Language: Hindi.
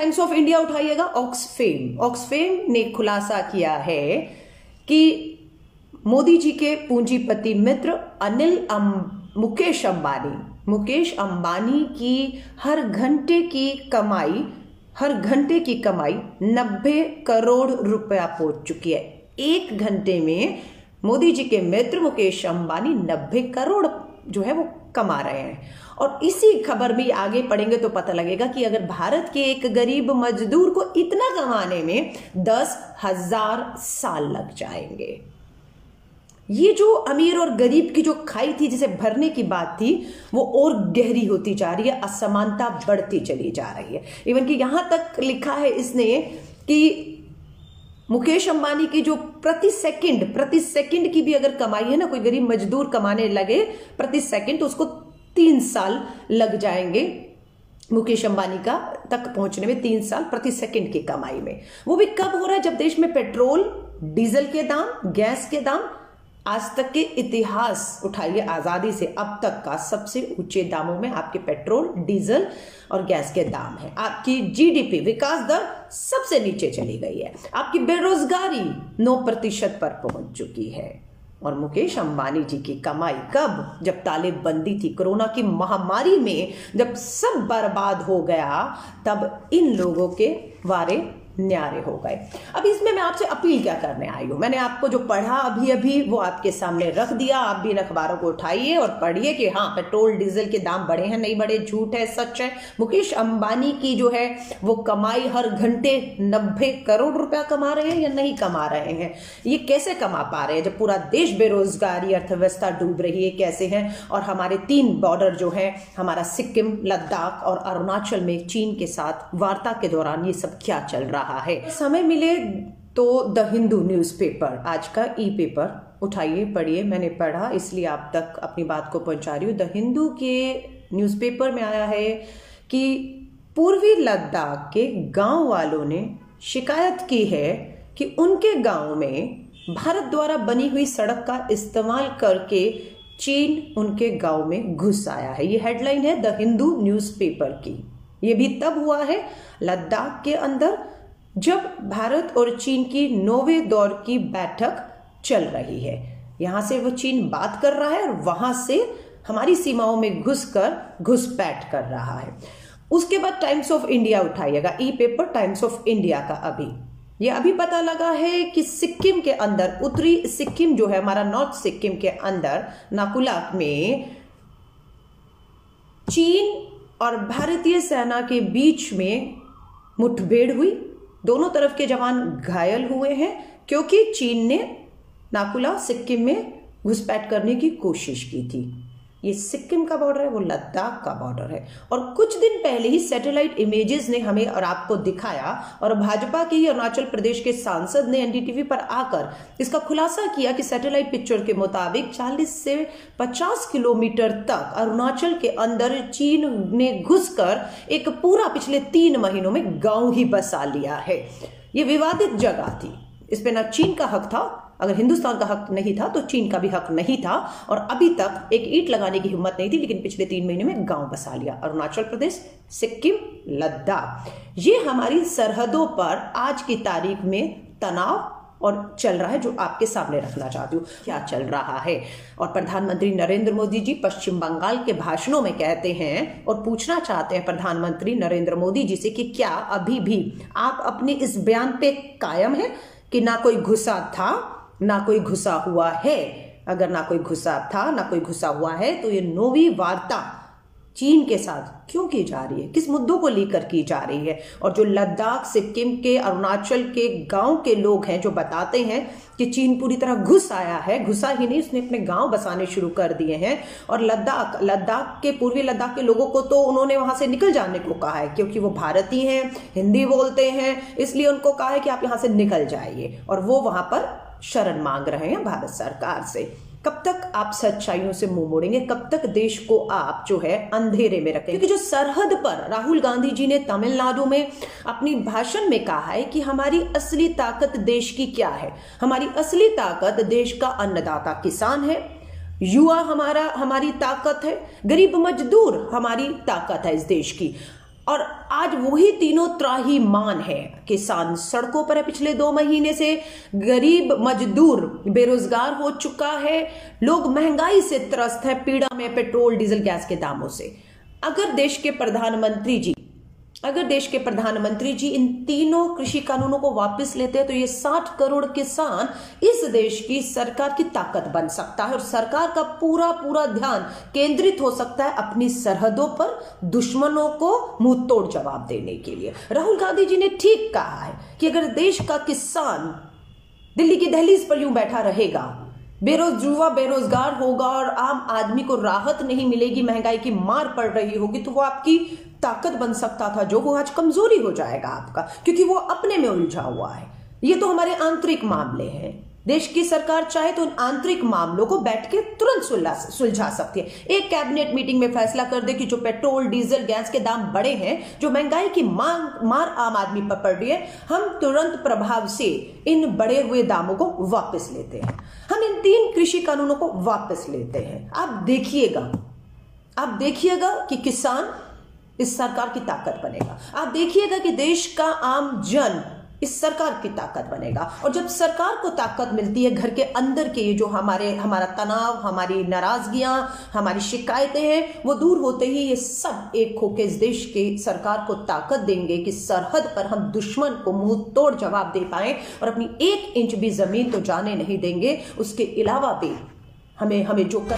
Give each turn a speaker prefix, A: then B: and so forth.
A: टाइम्स ऑफ इंडिया उठाइएगा, ऑक्सफेम ने खुलासा किया है कि मोदी जी के पूंजीपति मित्र मुकेश अंबानी की हर घंटे की कमाई 90 करोड़ रुपया पहुंच चुकी है। एक घंटे में मोदी जी के मित्र मुकेश अंबानी 90 करोड़ जो है वो कमा रहे हैं। और इसी खबर में आगे पढ़ेंगे तो पता लगेगा कि अगर भारत के एक गरीब मजदूर को इतना कमाने में 10,000 साल लग जाएंगे। ये जो अमीर और गरीब की जो खाई थी, जिसे भरने की बात थी, वो और गहरी होती जा रही है, असमानता बढ़ती चली जा रही है। इवन कि यहां तक लिखा है इसने कि मुकेश अंबानी की जो प्रति सेकंड की भी अगर कमाई है ना, कोई गरीब मजदूर कमाने लगे प्रति सेकंड तो उसको 3 साल लग जाएंगे। मुकेश अंबानी का तक पहुंचने में 3 साल प्रति सेकंड की कमाई में। वो भी कब हो रहा है? जब देश में पेट्रोल डीजल के दाम, गैस के दाम आज तक के इतिहास उठाइए, आजादी से अब तक का सबसे ऊंचे दामों में आपके पेट्रोल, डीजल और गैस के दाम है। आपकी जीडीपी विकास दर सबसे नीचे चली गई है। आपकी बेरोजगारी 9% पर पहुंच चुकी है। और मुकेश अंबानी जी की कमाई कब? जब तालेबंदी थी, कोरोना की महामारी में जब सब बर्बाद हो गया, तब इन लोगों के वारे न्यारे हो गए। अब इसमें मैं आपसे अपील क्या करने आई हूं? मैंने आपको जो पढ़ा अभी वो आपके सामने रख दिया। आप भी इन अखबारों को उठाइए और पढ़िए कि हाँ, पेट्रोल डीजल के दाम बढ़े हैं, नहीं बढ़े, झूठ है, सच है। मुकेश अंबानी की जो है वो कमाई हर घंटे 90 करोड़ रुपया कमा रहे हैं या नहीं कमा रहे हैं? ये कैसे कमा पा रहे हैं जब पूरा देश बेरोजगारी, अर्थव्यवस्था डूब रही है? कैसे हैं? और हमारे 3 बॉर्डर जो है, हमारा सिक्किम, लद्दाख और अरुणाचल में चीन के साथ वार्ता के दौरान ये सब क्या चल रहा है? समय मिले तो द हिंदू न्यूज़पेपर, आज का ई-पेपर उठाइए, पढ़िए। मैंने पढ़ा इसलिए आप तक अपनी बात को पहुंचा रही हूँ। द हिंदू के न्यूज़पेपर में आया है कि पूर्वी लद्दाख के गांव वालों ने शिकायत की है कि उनके गांव में भारत द्वारा बनी हुई सड़क का इस्तेमाल करके चीन उनके गांव में घुस आया है। ये हेडलाइन है द हिंदू न्यूज़पेपर की। ये भी तब हुआ है लद्दाख के अंदर जब भारत और चीन की 9वें दौर की बैठक चल रही है। यहां से वो चीन बात कर रहा है और वहां से हमारी सीमाओं में घुसपैठ कर रहा है। उसके बाद टाइम्स ऑफ इंडिया उठाइएगा, ई-पेपर टाइम्स ऑफ इंडिया का। अभी पता लगा है कि सिक्किम के अंदर, उत्तरी सिक्किम जो है हमारा, नॉर्थ सिक्किम के अंदर नाकुलाक में चीन और भारतीय सेना के बीच में मुठभेड़ हुई। दोनों तरफ के जवान घायल हुए हैं क्योंकि चीन ने नाकुला सिक्किम में घुसपैठ करने की कोशिश की थी। ये सिक्किम का बॉर्डर है, वो लद्दाख का बॉर्डर है। और कुछ दिन पहले ही सैटेलाइट इमेजेस ने हमें और आपको दिखाया, और भाजपा के ही अरुणाचल प्रदेश के सांसद ने एनडीटीवी पर आकर इसका खुलासा किया कि सैटेलाइट पिक्चर के मुताबिक 40 से 50 किलोमीटर तक अरुणाचल के अंदर चीन ने घुसकर एक पूरा पिछले 3 महीनों में गांव ही बसा लिया है। ये विवादित जगह थी, इस पे ना चीन का हक था। अगर हिंदुस्तान का हक नहीं था तो चीन का भी हक नहीं था, और अभी तक एक ईंट लगाने की हिम्मत नहीं थी। लेकिन पिछले 3 महीने में गांव बसा लिया। अरुणाचल प्रदेश, सिक्किम, लद्दाख, ये हमारी सरहदों पर आज की तारीख में तनाव और चल रहा है, जो आपके सामने रखना चाहती हूँ क्या चल रहा है। और प्रधानमंत्री नरेंद्र मोदी जी पश्चिम बंगाल के भाषणों में कहते हैं और पूछना चाहते हैं प्रधानमंत्री नरेंद्र मोदी जी से कि क्या अभी भी आप अपने इस बयान पे कायम है कि ना कोई घुसा था ना कोई घुसा हुआ है? अगर ना कोई घुसा था ना कोई घुसा हुआ है तो ये 9वीं वार्ता चीन के साथ क्यों की जा रही है? किस मुद्दों को लेकर की जा रही है? और जो लद्दाख, सिक्किम के, अरुणाचल के गांव के लोग हैं जो बताते हैं कि चीन पूरी तरह घुस आया है, घुसा ही नहीं, उसने अपने गांव बसाने शुरू कर दिए हैं। और लद्दाख के, पूर्वी लद्दाख के लोगों को तो उन्होंने वहां से निकल जाने को कहा है, क्योंकि वो भारतीय हैं, हिंदी बोलते हैं, इसलिए उनको कहा है कि आप यहां से निकल जाइए। और वो वहां पर शरण मांग रहे हैं भारत सरकार से। कब तक आप सच्चाइयों से मुंह मोड़ेंगे? कब तक देश को आप जो है अंधेरे में रखेंगे? क्योंकि जो सरहद पर राहुल गांधी जी ने तमिलनाडु में अपनी भाषण में कहा है कि हमारी असली ताकत देश की क्या है? हमारी असली ताकत देश का अन्नदाता किसान है, युवा हमारी ताकत है, गरीब मजदूर हमारी ताकत है इस देश की। और आज वही तीनों त्राहिमाम है। किसान सड़कों पर है पिछले 2 महीने से, गरीब मजदूर बेरोजगार हो चुका है, लोग महंगाई से त्रस्त है, पीड़ा में पेट्रोल डीजल गैस के दामों से। अगर देश के प्रधानमंत्री जी इन तीनों कृषि कानूनों को वापस लेते हैं तो ये 60 करोड़ किसान इस देश की सरकार की ताकत बन सकता है और सरकार का पूरा ध्यान केंद्रित हो सकता है अपनी सरहदों पर दुश्मनों को मुंह तोड़ जवाब देने के लिए। राहुल गांधी जी ने ठीक कहा है कि अगर देश का किसान दिल्ली की दहलीज पर यूं बैठा रहेगा, बेरोजगार होगा और आम आदमी को राहत नहीं मिलेगी, महंगाई की मार पड़ रही होगी, तो वो आपकी ताकत बन सकता था जो वो आज कमजोरी हो जाएगा आपका, क्योंकि वो अपने में उलझा हुआ है। ये तो हमारे आंतरिक मामले हैं। देश की सरकार चाहे तो उन आंतरिक मामलों को बैठ के तुरंत सुलझा सकती है। एक कैबिनेट मीटिंग में फैसला कर दे कि जो पेट्रोल डीजल गैस के दाम बढ़े हैं, जो महंगाई की मार आम आदमी पर पड़ रही है, हम तुरंत प्रभाव से इन बढ़े हुए दामों को वापस लेते हैं। हम इन 3 कृषि कानूनों को वापस लेते हैं। आप देखिएगा कि किसान इस सरकार की ताकत बनेगा। आप देखिएगा कि देश का आम जन इस सरकार की ताकत बनेगा। और जब सरकार को ताकत मिलती है, घर के अंदर के ये जो हमारा तनाव, हमारी नाराजगियां, हमारी शिकायतें हैं, वो दूर होते ही ये सब एक होकर इस देश के सरकार को ताकत देंगे कि सरहद पर हम दुश्मन को मुंह तोड़ जवाब दे पाएं और अपनी 1 इंच भी जमीन तो जाने नहीं देंगे। उसके अलावा भी हमें जो कर